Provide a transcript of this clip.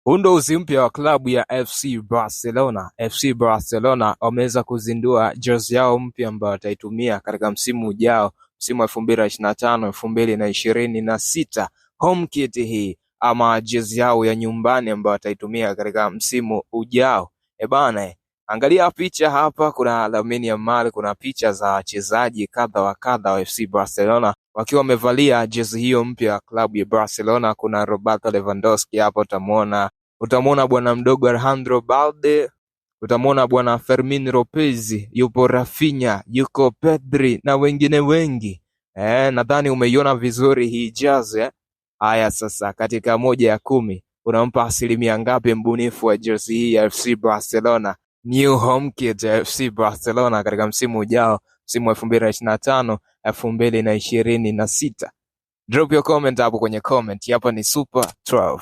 Uongozi mpya wa klabu ya FC Barcelona. FC Barcelona wameweza kuzindua jezi yao mpya ambayo wataitumia katika msimu ujao, msimu wa 2025-2026. Home kit hii ama jezi yao ya nyumbani ambayo wataitumia katika msimu ujao. Angalia picha hapa, kuna Lamine Yamal, kuna picha za wachezaji kadha wa kadha wa FC Barcelona wakiwa wamevalia jezi hiyo mpya ya klabu ya Barcelona. Kuna Roberto Lewandowski hapo, utamwona bwana mdogo Alejandro Balde, utamwona bwana Fermin Lopez, yupo Rafinha, yuko Pedri na wengine wengi. Nadhani umeiona vizuri hii jezi. Haya sasa, katika 1 ya 10 unampa asilimia ngapi mbunifu wa jezi hii ya FC Barcelona? New home kit ya FC Barcelona katika msimu ujao, msimu wa 2025-2026. Drop your comment hapo kwenye comment. Hapa ni Super 12.